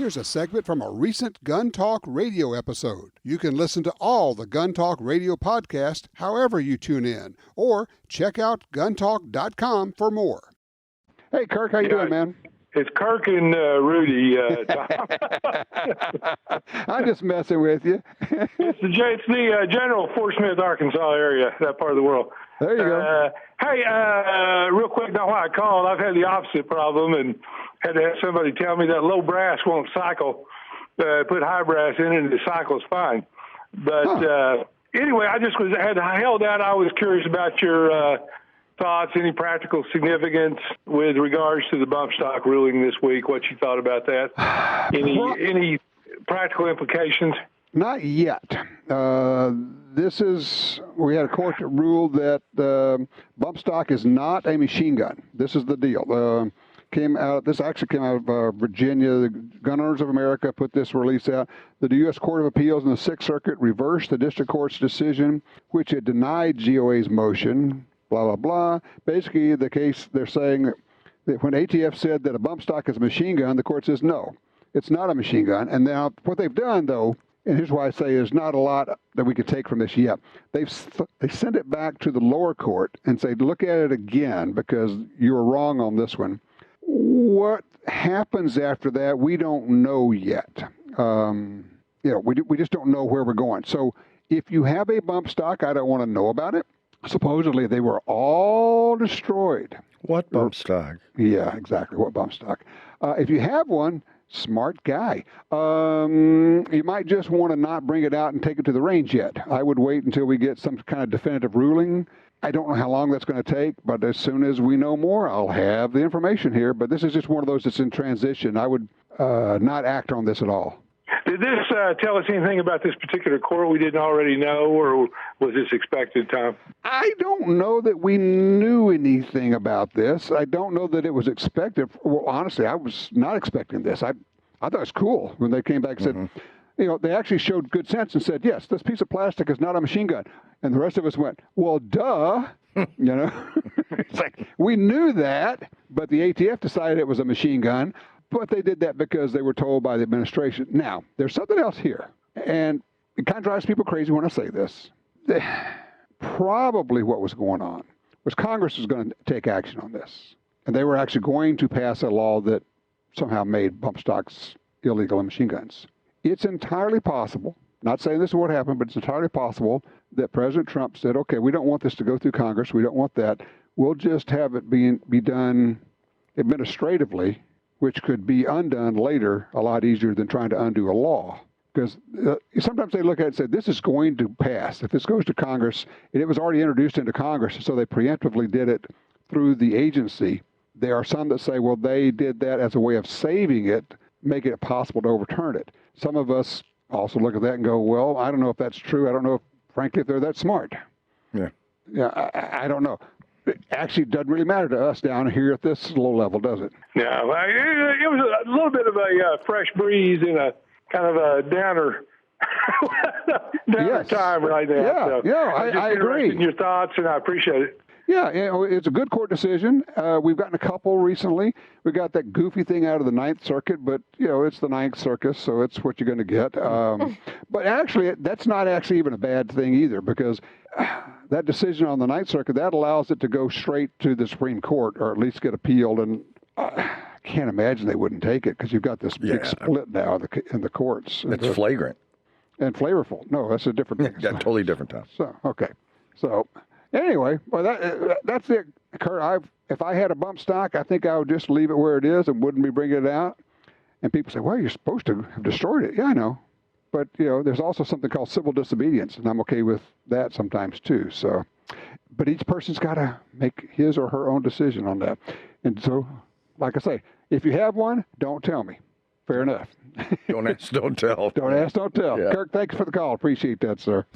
Here's a segment from a recent Gun Talk radio episode. You can listen to all the Gun Talk radio podcasts however you tune in, or check out guntalk.com for more. Hey, Kirk, how you doing, man? It's Kirk and Rudy, Tom. I'm just messing with you. It's the general Fort Smith, Arkansas area, that part of the world. There you go. Hey, real quick, now why I called, I've had the opposite problem and had to have somebody tell me that low brass won't cycle. Put high brass in it and the cycle's fine. But anyway, I just held out. I was curious about your thoughts, any practical significance with regards to the bump stock ruling this week, what you thought about that? Any practical implications? Not yet. We had a court that ruled that bump stock is not a machine gun. This is the deal. This actually came out of Virginia. The Gun Owners of America put this release out. The U.S. Court of Appeals in the Sixth Circuit reversed the district court's decision, which had denied GOA's motion, blah, blah, blah. Basically, the case, they're saying that when ATF said that a bump stock is a machine gun, the court says, no, it's not a machine gun. And now what they've done, though, and here's why I say there's not a lot that we could take from this yet. They sent it back to the lower court and say, look at it again because you were wrong on this one. What happens after that, we don't know yet. We just don't know where we're going. So if you have a bump stock, I don't want to know about it. Supposedly they were all destroyed. What bump stock? Yeah, exactly. What bump stock? If you have one, smart guy. You might just want to not bring it out and take it to the range yet. I would wait until we get some kind of definitive ruling. I don't know how long that's going to take, but as soon as we know more, I'll have the information here. But this is just one of those that's in transition. I would not act on this at all. Did this tell us anything about this particular court we didn't already know, or was this expected, Tom? I don't know that we knew anything about this. I don't know that it was expected. Well, honestly, I was not expecting this. I thought it was cool when they came back and said, they actually showed good sense and said, yes, this piece of plastic is not a machine gun. And the rest of us went, well, duh. It's like, we knew that, but the ATF decided it was a machine gun. But they did that because they were told by the administration. Now, there's something else here. And it kind of drives people crazy when I say this. Probably what was going on was Congress was going to take action on this. And they were actually going to pass a law that somehow made bump stocks illegal in machine guns. It's entirely possible, not saying this is what happened, but it's entirely possible that President Trump said, okay, we don't want this to go through Congress. We don't want that. We'll just have it be done administratively, which could be undone later a lot easier than trying to undo a law. Because sometimes they look at it and say, this is going to pass. If this goes to Congress, and it was already introduced into Congress, so they preemptively did it through the agency. There are some that say, well, they did that as a way of saving it, making it possible to overturn it. Some of us also look at that and go, well, I don't know if that's true. I don't know, frankly, if they're that smart. Yeah. Yeah, I don't know. It actually doesn't really matter to us down here at this low level, does it? Yeah, it was a little bit of a fresh breeze in a kind of a downer time right now. Yeah, so I agree. In your thoughts, and I appreciate it. Yeah, it's a good court decision. We've gotten a couple recently. We got that goofy thing out of the Ninth Circuit, but, it's the Ninth Circus, so it's what you're going to get. But actually, that's not actually even a bad thing either, because that decision on the Ninth Circuit, that allows it to go straight to the Supreme Court, or at least get appealed. And I can't imagine they wouldn't take it, because you've got this big split now in the courts. It's flagrant. And flavorful. No, that's a different thing. Yeah, totally different time. So, okay. So... Anyway, well, that's it, Kurt. If I had a bump stock, I think I would just leave it where it is and wouldn't be bringing it out. And people say, well, you're supposed to have destroyed it. Yeah, I know. But, there's also something called civil disobedience, and I'm okay with that sometimes too. So, but each person's got to make his or her own decision on that. And so, like I say, if you have one, don't tell me. Fair enough. Don't ask, don't tell. Don't ask, don't tell. Yeah. Kirk, thanks for the call. Appreciate that, sir.